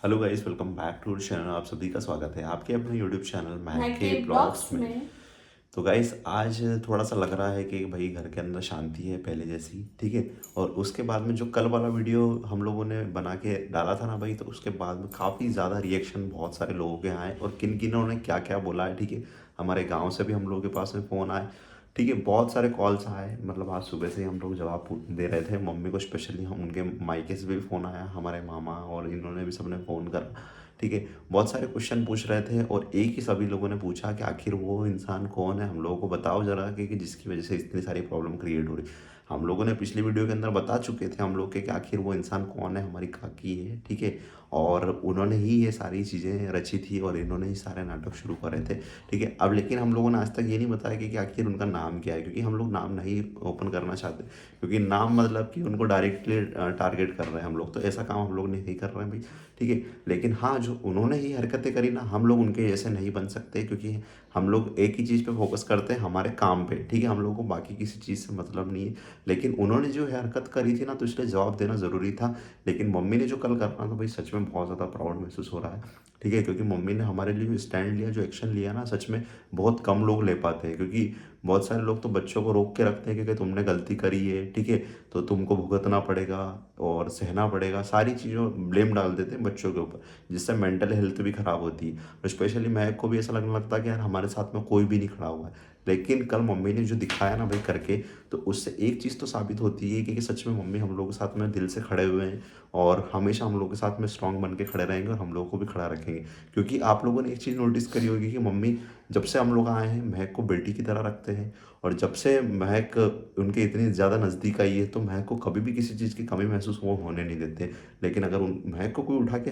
Hello guys, welcome back to channel. आप सभी का स्वागत है आपके अपने यूट्यूब चैनल मैं महक के के ब्लॉग्स ब्लॉग्स में। में। तो गाइस आज थोड़ा सा लग रहा है कि भाई घर के अंदर शांति है पहले जैसी, ठीक है। और उसके बाद में जो कल वाला वीडियो हम लोगों ने बना के डाला था ना भाई, तो उसके बाद में काफ़ी ज़्यादा रिएक्शन बहुत सारे लोगों के आए और किन किन्हों ने क्या क्या बोला है, ठीक है। हमारे गाँव से भी हम लोगों के पास में फ़ोन आए, ठीक है। बहुत सारे कॉल्स आए, मतलब आज सुबह से ही हम लोग जवाब दे रहे थे। मम्मी को स्पेशली हम उनके मायके से भी फ़ोन आया, हमारे मामा और इन्होंने भी सबने फ़ोन करा, ठीक है। बहुत सारे क्वेश्चन पूछ रहे थे और एक ही सभी लोगों ने पूछा कि आखिर वो इंसान कौन है, हम लोगों को बताओ ज़रा कि जिसकी वजह से इतनी सारी प्रॉब्लम क्रिएट हो रही। हम लोगों ने पिछली वीडियो के अंदर बता चुके थे हम लोग के कि आखिर वो इंसान कौन है, हमारी काकी है, ठीक है। और उन्होंने ही ये सारी चीज़ें रची थी और इन्होंने ही सारे नाटक शुरू करे थे, ठीक है। अब लेकिन हम लोगों ने आज तक ये नहीं बताया कि आखिर उनका नाम क्या है, क्योंकि हम लोग नाम नहीं ओपन करना चाहते, क्योंकि नाम मतलब कि उनको डायरेक्टली टारगेट कर रहे हैं हम लोग, तो ऐसा काम हम लोग नहीं कर रहे हैं भाई, ठीक है। लेकिन हाँ, जो उन्होंने ही हरकतें करी ना, हम लोग उनके जैसे नहीं बन सकते, क्योंकि हम लोग एक ही चीज़ पे फोकस करते हैं, हमारे काम पे, ठीक है। हम लोगों को बाकी किसी चीज़ से मतलब नहीं है। लेकिन उन्होंने जो हरकत करी थी ना, तो इसलिए जवाब देना ज़रूरी था। लेकिन मम्मी ने जो कल करना था भाई, सच में बहुत ज़्यादा प्राउड महसूस हो रहा है, ठीक है। क्योंकि मम्मी ने हमारे लिए स्टैंड लिया, जो एक्शन लिया ना, सच में बहुत कम लोग ले पाते हैं। क्योंकि बहुत सारे लोग तो बच्चों को रोक के रखते हैं क्योंकि तुमने गलती करी है, ठीक है, तो तुमको भुगतना पड़ेगा और सहना पड़ेगा, सारी चीज़ों ब्लेम डाल देते हैं बच्चों के ऊपर, जिससे मेंटल हेल्थ भी ख़राब होती है। और स्पेशली महक को भी ऐसा लगने लगता है कि यार हमारे साथ में कोई भी नहीं खड़ा हुआ है। लेकिन कल मम्मी ने जो दिखाया ना भाई करके, तो उससे एक चीज़ तो साबित होती है कि सच में मम्मी हम लोगों के साथ में दिल से खड़े हुए हैं और हमेशा हम लोगों के साथ में स्ट्रांग बन के खड़े रहेंगे और हम लोगों को भी खड़ा रखेंगे। क्योंकि आप लोगों ने एक चीज़ नोटिस करी होगी कि मम्मी जब से हम लोग आए हैं महक को बेटी की तरह रखते हैं। और जब से महक उनके इतनी ज़्यादा नज़दीक आई है, तो महक को कभी भी किसी चीज़ की कमी महसूस वो होने नहीं देते। लेकिन अगर उन महक को कोई उठा के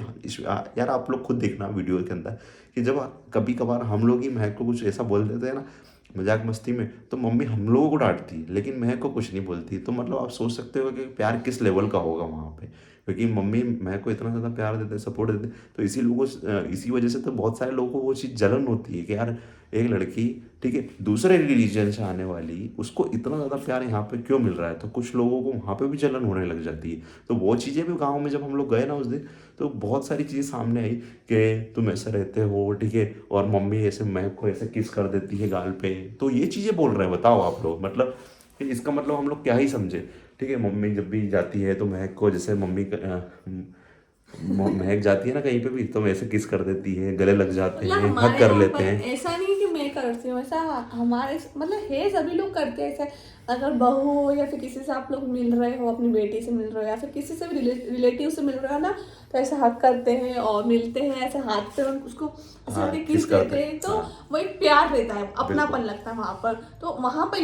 यार आप लोग खुद देखना वीडियो के अंदर कि जब कभी कभार हम लोग ही महक को कुछ ऐसा बोल देते हैं ना मजाक मस्ती में, तो मम्मी हम लोगों को डांटती है लेकिन महक को कुछ नहीं बोलती। तो मतलब आप सोच सकते हो कि प्यार किस लेवल का होगा वहाँ पे, क्योंकि मम्मी महक को इतना ज़्यादा प्यार देते, सपोर्ट देते। तो इसी लोगों इसी वजह से तो बहुत सारे लोगों को वो चीज़ जलन होती है कि यार एक लड़की, ठीक है, दूसरे रिलीजन से आने वाली, उसको इतना ज़्यादा प्यार यहाँ पे क्यों मिल रहा है। तो कुछ लोगों को वहाँ पे भी जलन होने लग जाती है। तो वो चीज़ें भी गाँव में जब हम लोग गए ना उस दिन, तो बहुत सारी चीज़ें सामने आई कि तुम ऐसे रहते हो, ठीक है, और मम्मी ऐसे महक को ऐसे किस कर देती है गाल पे। तो ये चीज़ें बोल रहे हैं, बताओ आप लोग, मतलब कि इसका मतलब हम लोग क्या ही समझे, ठीक है। मम्मी जब भी जाती है तो महक को, जैसे महक जाती है ना कहीं पे भी, तो वैसे किस कर देती है, गले लग जाते मतलब हैं, हक हमारे कर यहाँ लेते पर हैं। ऐसा नहीं कि मैं करती हूँ, ऐसा हमारे मतलब है, सभी लोग करते हैं ऐसा। अगर बहू हो या फिर किसी से आप लोग मिल रहे हो, अपनी बेटी से मिल रहे हो या फिर किसी से भी रिलेटिव से मिल रहे हो ना, तो ऐसा हक करते हैं और मिलते हैं, ऐसे हाथ पे उसको ऐसे हाँ, करके किस किस करते देते हैं, हैं। तो हाँ। वो एक प्यार देता है, बिल्कुल। अपनापन लगता है वहाँ पर। तो वहाँ पर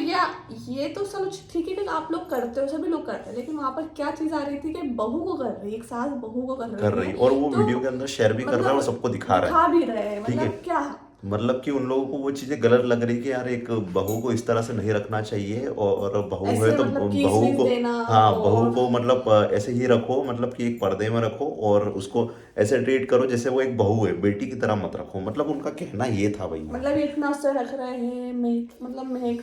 ये तो चलो ठीक है कि आप लोग करते हो, सभी लोग करते हैं, लेकिन वहाँ पर क्या चीज़ आ रही थी कि बहू को कर रही है, एक सास बहू को कर कर रही रही है। और वो तो वीडियो के अंदर शेयर भी कर रहा है और मतलब सबको दिखा रहा दिखा है, भी रहे हैं, ठीक है। मतलब क्या। मतलब कि उन लोगों को वो चीज़ें गलत लग रही कि यार एक बहू को इस तरह से नहीं रखना चाहिए, और बहू है ऐसे तो मतलब किस बहू विस को, देना। हाँ, बहू और को मतलब ऐसे ही रखो, मतलब कि एक पर्दे में रखो और उसको ऐसे ट्रीट करो जैसे वो एक बहू है, बेटी की तरह मत रखो। मतलब उनका कहना ये था भाई वहाँ मतलब पे। इतना उससे रख रहे हैं, महक मतलब महक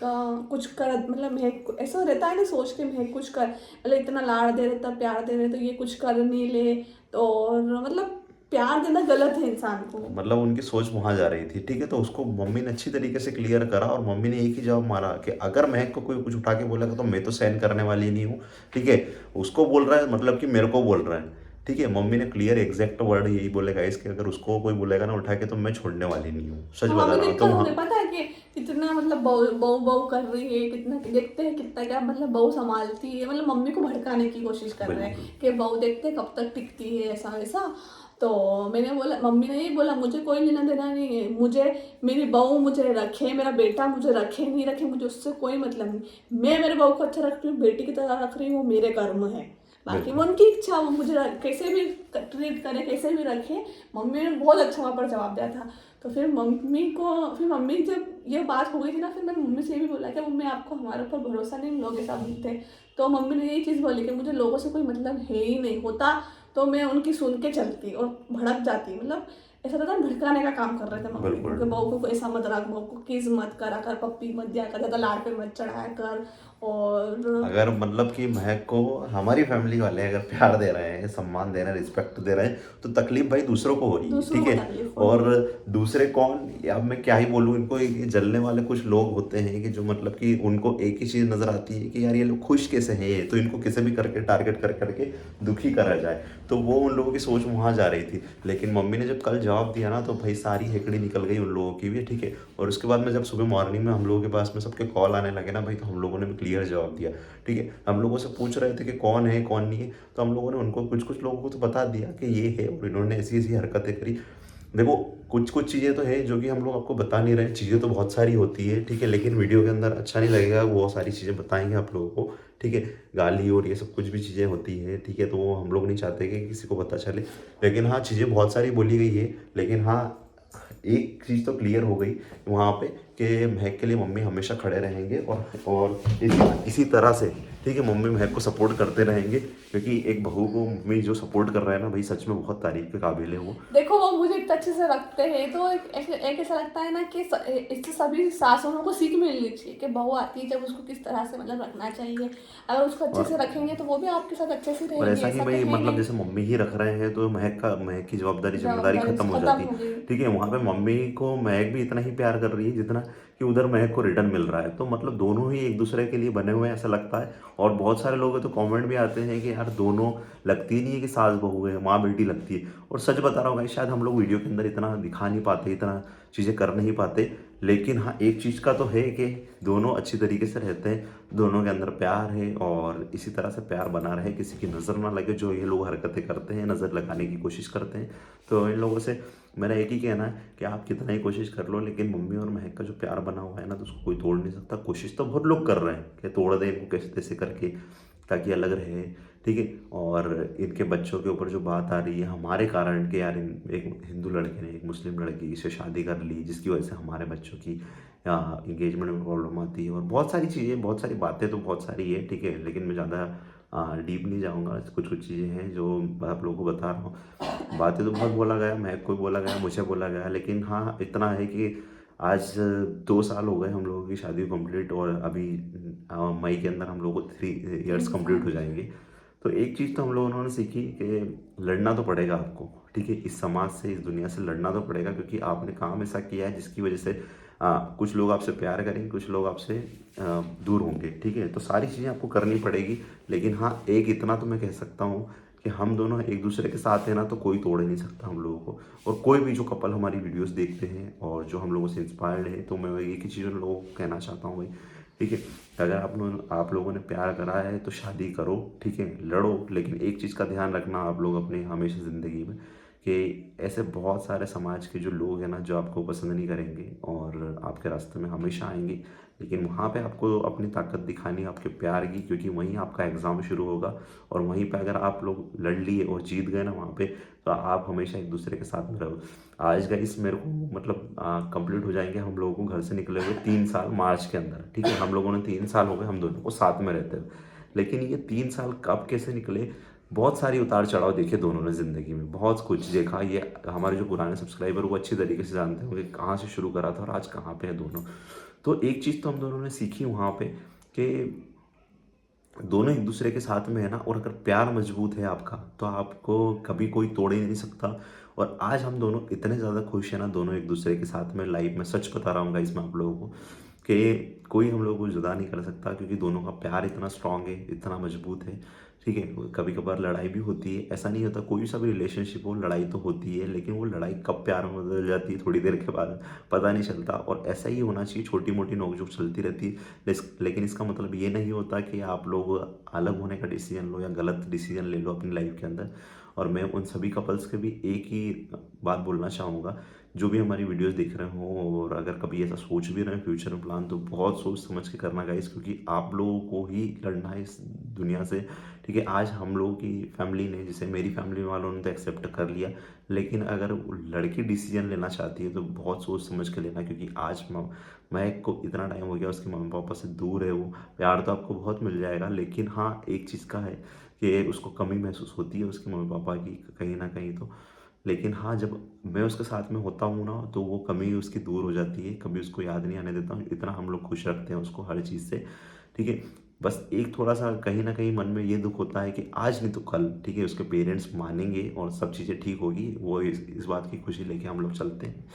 कुछ कर, मतलब महक ऐसा रहता है ना, सोच के महक कुछ कर, मतलब इतना लाड़ दे रहे, इतना प्यार दे रहे, तो ये कुछ कर नहीं ले। तो और मतलब प्यार देना गलत है इंसान को। मतलब उनकी सोच वहां जा रही थी, ठीक है। तो उसको मम्मी ने अच्छी तरीके से क्लियर करा और मम्मी ने एक ही जवाब मारा कि अगर महक को कोई कुछ उठा के बोलेगा तो मैं तो सहन करने वाली नहीं हूँ, ठीक है। उसको बोल रहा है मतलब कि मेरे को बोल रहा है, ठीक है। मम्मी ने क्लियर एग्जैक्ट वर्ड यही बोलेगा इसके, अगर उसको कोई बोलेगा ना उठा के तो मैं छोड़ने वाली नहीं हूँ, सच वहां बता पे रहा हूँ। तो दिक्कत वहाँ होगी, पता है कि कितना मतलब बहू बहू बहू कर रही है, कितना देखते हैं, कितना क्या मतलब बहू संभालती है, मतलब मम्मी को भड़काने की कोशिश कर रहे हैं बिल्कुल। कि बहू देखते हैं कब तक टिकती है, ऐसा वैसा। तो मैंने बोला, मम्मी ने यही बोला, मुझे कोई लेना देना नहीं है, मुझे मेरी बहू मुझे रखे, मेरा बेटा मुझे रखे नहीं रखे, मुझे उससे कोई मतलब नहीं। मैं मेरे बहू को अच्छा रख रही हूँ, बेटी की तरह रख रही हूँ, वो मेरे कर्म है। बाकी वो बिल्कुल। उनकी इच्छा, वो मुझे कैसे भी ट्रीट करे, कैसे भी रखे। मम्मी ने बहुत अच्छा वहाँ पर जवाब दिया था। तो फिर मम्मी जब ये बात हो गई थी ना, फिर मैंने मम्मी से ये भी बोला कि मम्मी आपको हमारे ऊपर भरोसा नहीं, हम लोग ऐसा बोलते। तो मम्मी ने यही चीज़ बोली कि मुझे लोगों से कोई मतलब है ही नहीं, होता तो मैं उनकी सुन के चलती और भड़क जाती, मतलब ऐसा रहता है भड़काने का काम कर रहे थे मम्मी को बिल्कुल। कि बहू को ऐसा मत रख, बहू को किस मत करा कर, पप्पी मत दिया कर, ज़्यादा लाड़ पे मत चढ़ाया कर। और अगर मतलब कि महक को हमारी फैमिली वाले अगर प्यार दे रहे हैं, सम्मान दे रहे हैं, रिस्पेक्ट दे रहे हैं, तो तकलीफ भाई दूसरों को हो रही है, दूसरों ठीक को है। तकलीफ हो और रही है। दूसरे कौन, अब मैं क्या ही बोलूँ इनको, ये जलने वाले कुछ लोग होते हैं कि जो मतलब कि उनको एक ही चीज़ नज़र आती है कि यार ये लोग खुश कैसे हैं, ये तो इनको किसी भी करके टारगेट कर करके दुखी करा जाए। तो वो उन लोगों की सोच वहाँ जा रही थी। लेकिन मम्मी ने जब कल जवाब दिया ना, तो भाई सारी हेकड़ी निकल गई उन लोगों की भी, ठीक है। और उसके बाद में जब सुबह मॉर्निंग में हम लोगों के पास में सबके कॉल आने लगे ना भाई, तो हम लोगों ने भी क्लियर जवाब दिया, ठीक है। हम लोगों से पूछ रहे थे कि कौन है कौन नहीं है, तो हम लोगों ने उनको कुछ कुछ लोगों को तो बता दिया कि ये है और इन्होंने ऐसी ऐसी हरकतें करी। देखो कुछ कुछ चीज़ें तो है जो कि हम लोग आपको बता नहीं रहे, चीज़ें तो बहुत सारी होती है, ठीक है। लेकिन वीडियो के अंदर अच्छा नहीं लगेगा, वो सारी चीज़ें बताएंगे आप लोगों को, ठीक है। गाली और ये सब कुछ भी चीज़ें होती है, ठीक है। तो वो हम लोग नहीं चाहते कि किसी को पता चले। लेकिन हाँ, चीज़ें बहुत सारी बोली गई है। लेकिन हाँ, एक चीज़ तो क्लियर हो गई वहाँ पे कि महक के लिए मम्मी हमेशा खड़े रहेंगे, और इसी तरह से, ठीक है, मम्मी महक को सपोर्ट करते रहेंगे। क्योंकि एक बहू को मम्मी जो सपोर्ट कर रहा है ना भाई, सच में बहुत तारीफ के काबिल है वो। देखो वो मुझे इतना अच्छे से रखते हैं, तो एक ऐसा लगता है ना कि इससे सभी सासुओं को सीख मिलनी चाहिए कि बहू आती है जब उसको किस तरह से मतलब रखना चाहिए। अगर उसको अच्छे से और रखेंगे तो वो भी आपके साथ अच्छे से और रहेंगे, ऐसा नहीं ऐसा भाई, तो है मतलब नहीं। जैसे मम्मी ही रख रहे हैं तो महक की जवाबदारी जिम्मेदारी जवाबदारी खत्म हो खत्म जाती, हो गई। ठीक है। वहाँ पे मम्मी को महक भी इतना ही प्यार कर रही है जितना कि उधर महक को रिटर्न मिल रहा है। तो मतलब दोनों ही एक दूसरे के लिए बने हुए हैं ऐसा लगता है। और बहुत सारे लोग हैं तो कमेंट भी आते हैं कि यार दोनों लगती ही नहीं है कि सास बहू है, माँ बेटी लगती है। और सच बता रहा हूँ भाई, शायद हम लोग वीडियो के अंदर इतना दिखा नहीं पाते, इतना चीज़ें कर नहीं पाते। लेकिन हाँ, एक चीज़ का तो है कि दोनों अच्छी तरीके से रहते हैं, दोनों के अंदर प्यार है, और इसी तरह से प्यार बना रहे, किसी की नज़र ना लगे। जो ये लोग हरकतें करते हैं, नज़र लगाने की कोशिश करते हैं, तो इन लोगों से मेरा एक ही कहना है कि आप कितना ही कोशिश कर लो, लेकिन मम्मी और महक का जो प्यार बना हुआ है ना, तो उसको कोई तोड़ नहीं सकता। कोशिश तो बहुत लोग कर रहे हैं कि तोड़ दें इनको कैसे तैसे करके, ताकि अलग रहे, ठीक है। और इनके बच्चों के ऊपर जो बात आ रही है हमारे कारण कि यार एक हिंदू लड़के ने एक मुस्लिम लड़की से शादी कर ली, जिसकी वजह से हमारे बच्चों की इंगेजमेंट में प्रॉब्लम आती है, और बहुत सारी चीज़ें, बहुत सारी बातें तो बहुत सारी है, ठीक है। लेकिन मैं ज़्यादा डीप नहीं जाऊँगा। कुछ कुछ चीज़ें हैं जो मैं आप लोगों को बता रहा हूँ। बातें तो बहुत बोला गया, महक को भी बोला गया, मुझे बोला गया, लेकिन हाँ इतना है कि आज 2 साल हो गए हम लोगों की शादी कंप्लीट, और अभी मई के अंदर हम लोगों को 3 इयर्स तीन कंप्लीट साल हो जाएंगे। तो एक चीज़ तो हम लोगों ने सीखी कि लड़ना तो पड़ेगा आपको, ठीक है। इस समाज से, इस दुनिया से लड़ना तो पड़ेगा, क्योंकि आपने काम ऐसा किया है जिसकी वजह से कुछ लोग आपसे प्यार करेंगे, कुछ लोग आपसे दूर होंगे, ठीक है। तो सारी चीज़ें आपको करनी पड़ेगी। लेकिन हाँ, एक इतना तो मैं कह सकता हूँ कि हम दोनों एक दूसरे के साथ हैं ना, तो कोई तोड़ ही नहीं सकता हम लोगों को। और कोई भी जो कपल हमारी वीडियोस देखते हैं और जो हम लोगों से इंस्पायर्ड है, तो मैं एक ही चीज़ उन लोगों को कहना चाहता हूँ भाई, ठीक है। अगर आप लोगों ने प्यार करा है तो शादी करो, ठीक है, लड़ो। लेकिन एक चीज़ का ध्यान रखना आप लोग अपने हमेशा ज़िंदगी में, कि ऐसे बहुत सारे समाज के जो लोग हैं ना, जो आपको पसंद नहीं करेंगे और आपके रास्ते में हमेशा आएंगे। लेकिन वहाँ पे आपको अपनी ताकत दिखानी है, आपके प्यार की, क्योंकि वहीं आपका एग्ज़ाम शुरू होगा। और वहीं पे अगर आप लोग लड़ लिए और जीत गए ना वहाँ पे, तो आप हमेशा एक दूसरे के साथ में रहो। आज का इस मेरे को मतलब कंप्लीट हो जाएंगे हम लोगों को घर से निकले हुए 3 साल मार्च के अंदर, ठीक है। हम लोगों ने 3 साल हो गए हम दोनों को साथ में रहते हुए। लेकिन ये 3 साल कब कैसे निकले, बहुत सारी उतार चढ़ाव देखे दोनों ने ज़िंदगी में, बहुत कुछ देखा। ये हमारे जो पुराने सब्सक्राइबर वो अच्छी तरीके से जानते होंगे कहाँ से शुरू करा था और आज कहाँ पे है दोनों। तो एक चीज़ तो हम दोनों ने सीखी वहाँ पे कि दोनों एक दूसरे के साथ में है ना, और अगर प्यार मजबूत है आपका, तो आपको कभी कोई तोड़ ही नहीं सकता। और आज हम दोनों इतने ज़्यादा खुश हैं ना, दोनों एक दूसरे के साथ में लाइफ में, सच बता रहा हूँ गाइस मैं आप लोगों को, कि कोई हम लोगों को जुदा नहीं कर सकता, क्योंकि दोनों का प्यार इतना स्ट्रांग है, इतना मजबूत है, ठीक है। कभी कभार लड़ाई भी होती है, ऐसा नहीं होता, कोई सा भी रिलेशनशिप हो लड़ाई तो होती है, लेकिन वो लड़ाई कब प्यार में बदल जाती है थोड़ी देर के बाद पता नहीं चलता। और ऐसा ही होना चाहिए, छोटी मोटी नोकझोंक चलती रहती है, लेकिन इसका मतलब ये नहीं होता कि आप लोग अलग होने का डिसीजन लो या गलत डिसीजन ले लो अपनी लाइफ के अंदर। और मैं उन सभी कपल्स के भी एक ही बात बोलना चाहूँगा, जो भी हमारी वीडियोस देख रहे हो, और अगर कभी ऐसा सोच भी रहे हैं फ्यूचर में प्लान, तो बहुत सोच समझ के करना गाइस, क्योंकि आप लोगों को ही लड़ना है इस दुनिया से, ठीक है। आज हम लोगों की फैमिली ने, जैसे मेरी फैमिली वालों ने तो एक्सेप्ट कर लिया, लेकिन अगर लड़की डिसीजन लेना चाहती है तो बहुत सोच समझ के लेना, क्योंकि आज मैं को इतना टाइम हो गया उसके मम्मी पापा से दूर है। वो प्यार तो आपको बहुत मिल जाएगा, लेकिन हाँ एक चीज़ का है कि उसको कमी महसूस होती है उसके मम्मी पापा की कहीं ना कहीं। लेकिन हाँ, जब मैं उसके साथ में होता हूँ ना, तो वो कमी उसकी दूर हो जाती है, कभी उसको याद नहीं आने देता हूँ, इतना हम लोग खुश रखते हैं उसको हर चीज़ से, ठीक है। बस एक थोड़ा-सा कहीं न कहीं मन में ये दुःख होता है कि आज नहीं तो कल, ठीक है, उसके पेरेंट्स मानेंगे और सब चीज़ें ठीक होगी, वो इस बात की खुशी लेके हम लोग चलते हैं।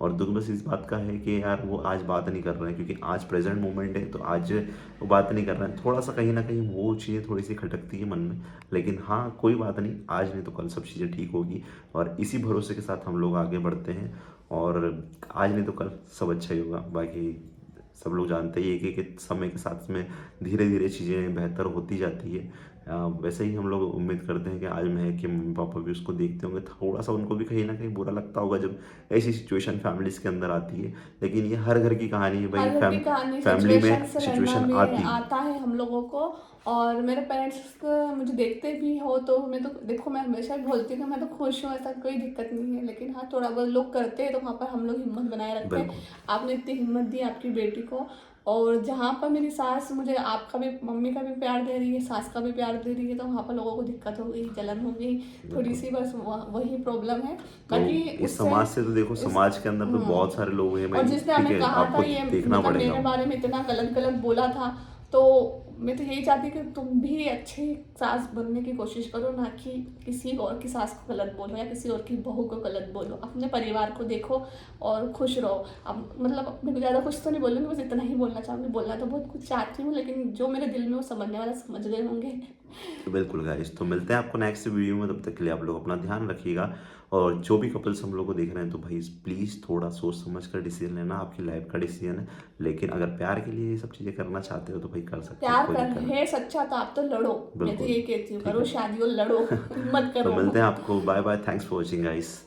और दुःख बस इस बात का है कि यार वो आज बात नहीं कर रहे हैं, क्योंकि आज प्रेज़ेंट मोमेंट है, तो आज वो बात नहीं कर रहे हैं। थोड़ा-सा कहीं न कहीं वो चीज़ें थोड़ी-सी खटकती है मन में, लेकिन हाँ, कोई बात नहीं, आज नहीं तो कल सब चीज़ें ठीक होगी और इसी भरोसे के साथ हम लोग आगे बढ़ते हैं और आज नहीं तो कल सब अच्छा ही होगा। बाकी सब लोग जानते ही हैं कि समय के साथ में धीरे-धीरे चीज़ें बेहतर होती जाती है। वैसे ही हम लोग उम्मीद करते हैं कि आज महक के मम्मी-पापा भी उसको देखते होंगे, थोड़ा-सा उनको भी कहीं न कहीं बुरा लगता होगा जब ऐसी सिचुएशन फैमिलीज़ के अंदर आती है। लेकिन ये हर घर की कहानी है भाई, हर घर की कहानी फैमिली सिचुएशन में से लड़ना सिचुएशन में आती है। आता है हम लोगों को। और मेरे पेरेंट्स मुझे देखते भी हो तो मैं तो देखो, मैं हमेशा बोलती हूँ कि मैं तो खुश हूँ, ऐसा कोई दिक्कत नहीं है। लेकिन हाँ, थोड़ा बहुत लोग करते हैं तो वहाँ पर हम लोग हिम्मत बनाए रखते हैं। बिल्कुल। आपने इतनी हिम्मत दी आपकी बेटी को, और जहाँ पर मेरी सास मुझे आपका भी, मम्मी का भी प्यार दे रही है, सास का भी प्यार दे रही है, तो वहाँ पर लोगों को दिक्कत हो गई, जलन हो गई थोड़ी बिल्कुल। सी, बस वही प्रॉब्लम है। तो बाकी इस उससे समाज से तो देखो, इस समाज के अंदर तो बहुत सारे लोग हैं और भाई, जिसने ठीक हमें है, कहा था आपको ये, देखना मतलब पड़ेगा। मेरे बारे में इतना गलत गलत बोला था, तो मैं तो यही चाहती कि तुम भी अच्छी सास बनने की कोशिश करो, ना कि किसी और की सास को गलत बोलो या किसी और की बहू को गलत बोलो। अपने परिवार को देखो और खुश रहो। अब मतलब मैं ज़्यादा कुछ तो नहीं बोलूँगी, बस इतना ही बोलना चाहूँगी। बोलना तो बहुत कुछ चाहती हूँ, लेकिन जो मेरे दिल में वो समझने वाला समझ गए होंगे। तो बिल्कुल गाइस, तो मिलते हैं आपको नेक्स्ट वीडियो में, तब तक के लिए आप लोग अपना ध्यान रखिएगा। और जो भी कपल्स हम लोग को देख रहे हैं, तो भाई प्लीज़ थोड़ा सोच समझ कर डिसीजन लेना, आपकी लाइफ का डिसीजन है। लेकिन अगर प्यार के लिए ये सब चीज़ें करना चाहते हो तो भाई कर सकते हो, प्यार कोई कर दिक्कत नहीं। है सच्चा तो आप तो लड़ो। मैं तो बिल्कुल। यही कहती हूँ, ठीक करो है। शादी और लड़ो। हिम्मत तो करो। मिलते हैं आपको, bye bye, thanks for watching guys.